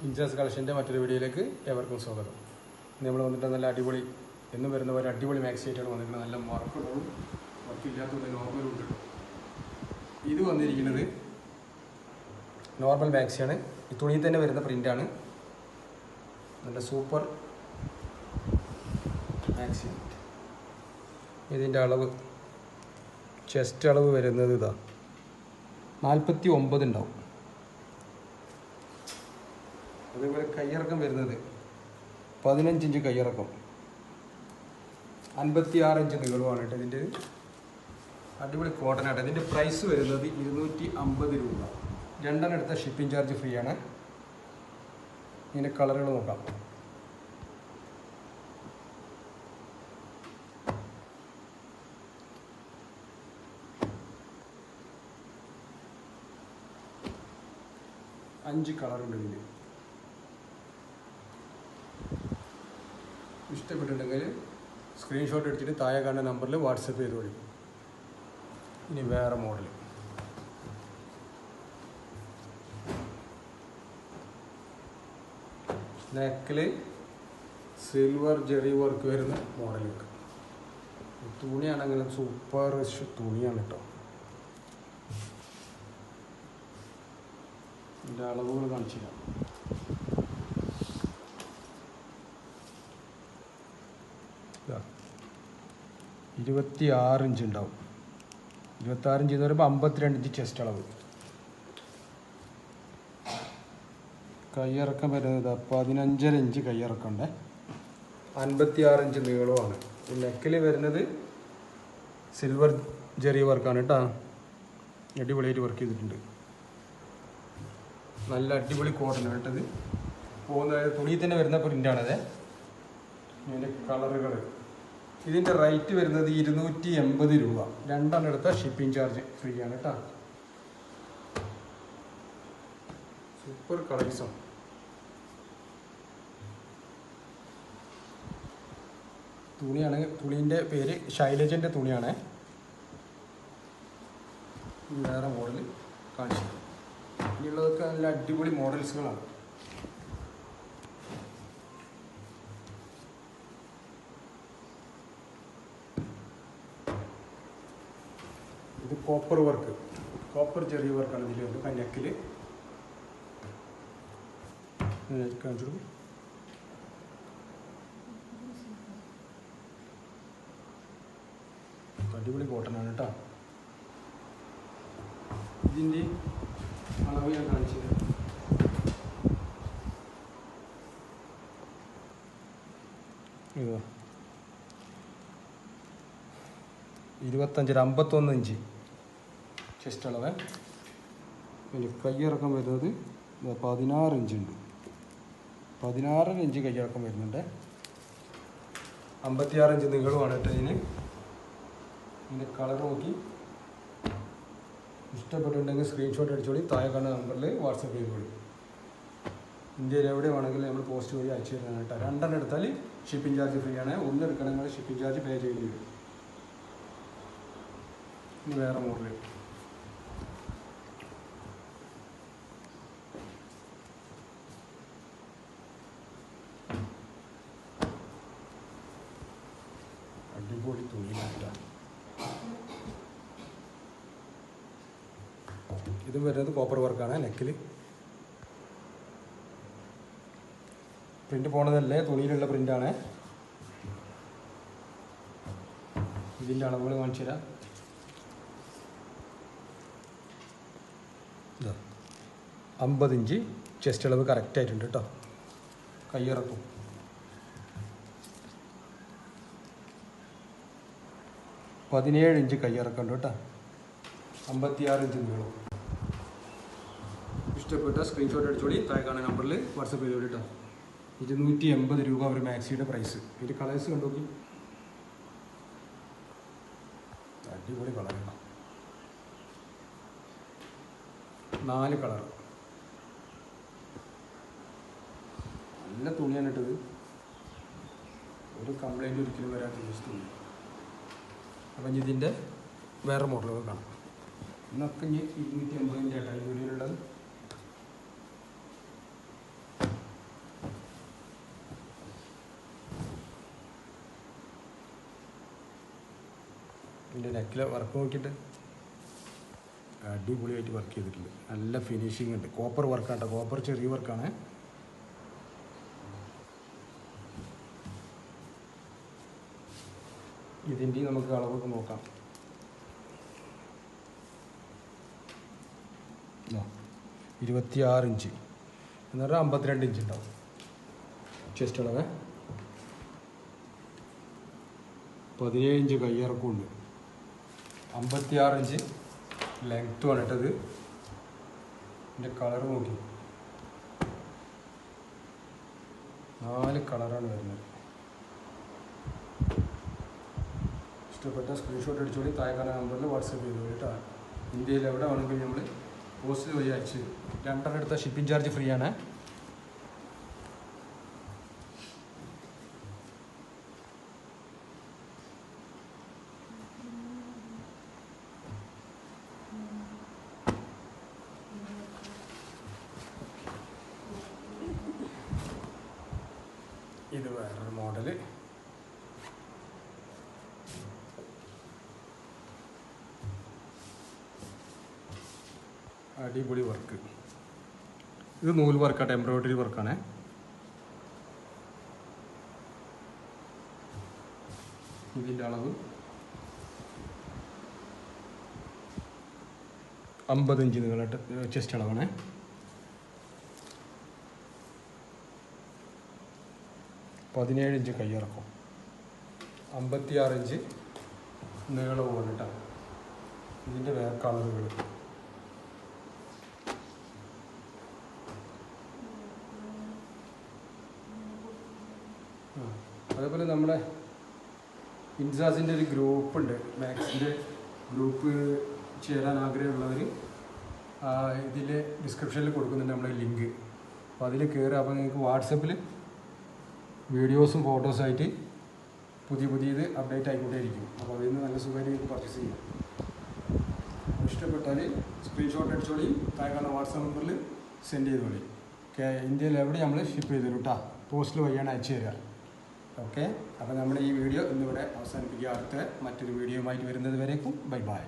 ഇൻജാസ് കളക്ഷൻ്റെ മറ്റൊരു വീഡിയോയിലേക്ക് ഏവർക്കും സ്വാഗതം. നമ്മൾ വന്നിട്ട് നല്ല അടിപൊളി എന്നും വരുന്ന ഒരു അടിപൊളി മാക്സി ആയിട്ടാണ് വന്നിട്ടുള്ളത്. നല്ല വർക്കുള്ളതും വർക്കില്ലാത്തതും നോർമൽ ഉണ്ട്. ഇത് വന്നിരിക്കുന്നത് നോർമൽ മാക്സിയാണ്. ഈ തുണിയിൽ തന്നെ വരുന്ന പ്രിൻ്റാണ്. നല്ല സൂപ്പർ മാക്സി. ഇതിൻ്റെ അളവ് ചെസ്റ്റ് അളവ് വരുന്നത് ഇതാ 49 ഉണ്ടാവും. അതേപോലെ കയ്യിറക്കം വരുന്നത് 15 ഇഞ്ച് കയ്യിറക്കം, 56 ഇഞ്ച് നീളമാണ് കേട്ടോ. ഇതിൻ്റെ അടിപൊളി കോട്ടൺ ആയിട്ട്. ഇതിൻ്റെ പ്രൈസ് വരുന്നത് 250 രൂപ. രണ്ടെണ്ണം എടുത്ത ഷിപ്പിംഗ് ചാർജ് ഫ്രീ ആണ്. ഇതിൻ്റെ കളറുകൾ നോക്കാം. അഞ്ച് കളറുണ്ട് ഇതിൽ. ഇഷ്ടപ്പെട്ടിട്ടുണ്ടെങ്കിൽ സ്ക്രീൻഷോട്ട് എടുത്തിട്ട് താഴെ കാണുന്ന നമ്പറിൽ വാട്സപ്പ് ചെയ്ത് കൊടുക്കും. ഇനി വേറെ മോഡൽ. നെക്കിൽ സിൽവർ ജെറി വർക്ക് വരുന്ന മോഡലുകൾ. തുണിയാണെങ്കിലും സൂപ്പർ തുണിയാണ് കേട്ടോ. ഇതിൻ്റെ അളവുകൾ കാണിച്ചില്ല. ഇതാ 26 ഇഞ്ച് ഉണ്ടാവും. 26 ഇഞ്ച് എന്ന് പറയുമ്പോൾ 52 ഇഞ്ച് ചെസ്റ്റ് അളവ്. കയ്യിറക്കം വരുന്നത് 15.5 ഇഞ്ച് കയ്യിറക്കമുണ്ട്. 56 ഇഞ്ച് നീളമാണ്. ഈ നെക്കിൽ വരുന്നത് സിൽവർ ജെറി വർക്കാണ് കേട്ടോ. അടിപൊളിയായിട്ട് വർക്ക് ചെയ്തിട്ടുണ്ട്. നല്ല അടിപൊളി കോട്ടൺ കേട്ടത്. പോകുന്ന തുണിയിൽ തന്നെ വരുന്ന പ്രിൻ്റാണത്. ഇതിൻ്റെ കളറുകൾ. ഇതിൻ്റെ റേറ്റ് വരുന്നത് 280 രൂപ. രണ്ടെണ്ണം എടുത്ത ഷിപ്പിംഗ് ചാർജ് ഫ്രീ ആണ് കേട്ടോ. സൂപ്പർ കളേഴ്സാണ്. തുണിയാണ്. തുണീൻ്റെ പേര് ശൈലജൻ്റെ തുണിയാണ്. വേറെ മോഡൽ കാണിച്ചു. ഇനിയുള്ളതൊക്കെ നല്ല അടിപൊളി മോഡൽസുകളാണ്. ഇത് കോപ്പർ വർക്ക്, കോപ്പർ ചെറിയ വർക്കാണ് ഇതിലുണ്ട്. കന്യാക്കിൽ കാണിച്ചു. അടിപൊളി കോട്ടനാണ് കേട്ടോ. ഇതിൻ്റെ അളവ് ഞാൻ കാണിച്ചത്. ഇതാ 51 ഇഞ്ച് ചെസ്റ്റ് അളവ്. പിന്നെ കയ്യിറക്കം വരുന്നത് 16 ഇഞ്ച് ഉണ്ട്. 16 ഇഞ്ച് കയ്യിറക്കം വരുന്നുണ്ട്. 56 ഇഞ്ച് നീളമാണ് കേട്ടോ ഇതിന്. ഇതിൻ്റെ കളർ നോക്കി ഇഷ്ടപ്പെട്ടിട്ടുണ്ടെങ്കിൽ സ്ക്രീൻഷോട്ട് അടിച്ചോളി. താഴെ കാണുന്ന നമ്പറിൽ വാട്സപ്പ് ചെയ്തോളി. ഇന്ത്യയിൽ എവിടെ വേണമെങ്കിലും നമ്മൾ പോസ്റ്റ് വഴി അയച്ചു തരാനാണ് കേട്ടോ. രണ്ടെണ്ണം എടുത്താൽ ഷിപ്പിംഗ് ചാർജ് ഫ്രീ ആണ്. ഒന്ന് എടുക്കണമെങ്കിൽ ഷിപ്പിംഗ് ചാർജ് പേ ചെയ്യേണ്ടി വരും. ഇനി വേറെ മോഡൽ. അടിപൊളി തുണി കേട്ടോ. ഇതും വരുന്നത് കോപ്പർ വർക്കാണ്. നെക്കിൽ പ്രിൻ്റ് പോണതല്ലേ, തുണിയിലുള്ള പ്രിൻ്റാണ്. ഇതിൻ്റെ അളവുകൾ കാണിച്ചു തരാം. 50 ഇഞ്ച് ചെസ്റ്റ് അളവ് കറക്റ്റായിട്ടുണ്ട് കേട്ടോ. കയ്യിറക്കും 17 ഇഞ്ച് കയ്യിറക്കുന്നുണ്ട് കേട്ടോ. 56 ഇഞ്ച് നീളം. ഇഷ്ടപ്പെട്ട സ്ക്രീൻഷോട്ട് അടിച്ചോളി. താഴെ കാണുന്ന നമ്പറിൽ വാട്സപ്പ് ചെയ്തോളി കേട്ടോ. 280 രൂപ ഒരു മാക്സിയുടെ പ്രൈസ്. ഇതിൻ്റെ കളേഴ്സ് കണ്ടോക്കി. അടിപൊളി കളറാണ്. 4 കളർ. നല്ല തുണിയാണ് ഇട്ടത്. ഒരു കംപ്ലൈൻറ്റ് ഒരിക്കലും വരാത്ത തുണി. അപ്പം ഇതിൻ്റെ വേറെ മോഡലുകൾ കാണാം. ഇന്നൊക്കെ 280 വീഡിയോയിലുള്ളത്. ഇതിൻ്റെ നെക്കിലെ വർക്ക് നോക്കിയിട്ട് അടിപൊളിയായിട്ട് വർക്ക് ചെയ്തിട്ടുണ്ട്. നല്ല ഫിനിഷിംഗ് ഉണ്ട്. കോപ്പർ വർക്കാണ് കേട്ടോ. കോപ്പർ ചെറിയ വർക്കാണ്. ഇതിൻ്റെ നമുക്ക് അളവൊക്കെ നോക്കാം. 26 ഇഞ്ച് എന്ന് പറഞ്ഞാൽ 52 ഇഞ്ച് ഉണ്ടാവും ചെസ്റ്റ് അളവ്. 17 ഇഞ്ച് കയ്യിറക്കമുണ്ട്. 56 ഇഞ്ച് ലെങ്ത്തും ആണ് ഇട്ടത്. ഇതിൻ്റെ കളർ നോക്കി 4 കളറാണ് വരുന്നത്. ഇഷ്ടപ്പെട്ട സ്ക്രീൻഷോട്ട് അടിച്ചോളി. താഴെ കാണുന്ന നമ്പറിൽ വാട്സപ്പ് ചെയ്തോളി കേട്ടോ. ഇന്ത്യയിൽ എവിടെ വേണമെങ്കിലും നമ്മൾ പോസ്റ്റ് വഴി അയച്ച് 2 എടുത്ത ഷിപ്പിംഗ് ചാർജ് ഫ്രീ ആണ്. ഇത് വേറൊരു മോഡല്. അടിപൊളി വർക്ക്. ഇത് നൂൽ വർക്കാണ്, എംബ്രോയിഡറി വർക്കാണ്. ഇതിൻ്റെ അളവ് 50 ഇഞ്ച് നീളട്ട് ചെസ്റ്റ് അളവാണ്. പതിനേഴ് ഇഞ്ച് കയ്യിറക്കും. 56 ഇഞ്ച് നീളവുമാണ് കേട്ടോ. ഇതിൻ്റെ വേറെ കളറുകൾ അതേപോലെ നമ്മുടെ ഇൻസാസിൻ്റെ ഒരു ഗ്രൂപ്പുണ്ട്. മാക്സിൻ്റെ ഗ്രൂപ്പ് ചേരാൻ ആഗ്രഹമുള്ളവർ ഇതിൽ ഡിസ്ക്രിപ്ഷനിൽ കൊടുക്കുന്നുണ്ട് നമ്മളെ ലിങ്ക്. അപ്പോൾ അതിൽ കയറുക. അപ്പോൾ നിങ്ങൾക്ക് വാട്സപ്പിൽ വീഡിയോസും ഫോട്ടോസായിട്ട് പുതിയത് അപ്ഡേറ്റ് ആയിക്കൊണ്ടേയിരിക്കും. അപ്പോൾ അതിൽ നിന്ന് നല്ല സുഖമായിട്ട് നിങ്ങൾക്ക് പർച്ചേസ് ചെയ്യാം. ഇഷ്ടപ്പെട്ടാൽ സ്ക്രീൻഷോട്ട് അടിച്ചോളി. താഴെ കാണുന്ന വാട്സാപ്പ് നമ്പറിൽ സെൻഡ് ചെയ്തോളി. ഇന്ത്യയിൽ എവിടെ നമ്മൾ ഷിപ്പ് ചെയ്ത് തരും കേട്ടോ. പോസ്റ്റിൽ വഴിയാണ് അയച്ചു തരിക. ഓക്കെ. അപ്പോൾ നമ്മുടെ ഈ വീഡിയോ ഇന്നിവിടെ അവസാനിപ്പിക്കുക. അടുത്ത മറ്റൊരു വീഡിയോയുമായിട്ട് വരുന്നത് വരേക്കും ബൈ ബൈ.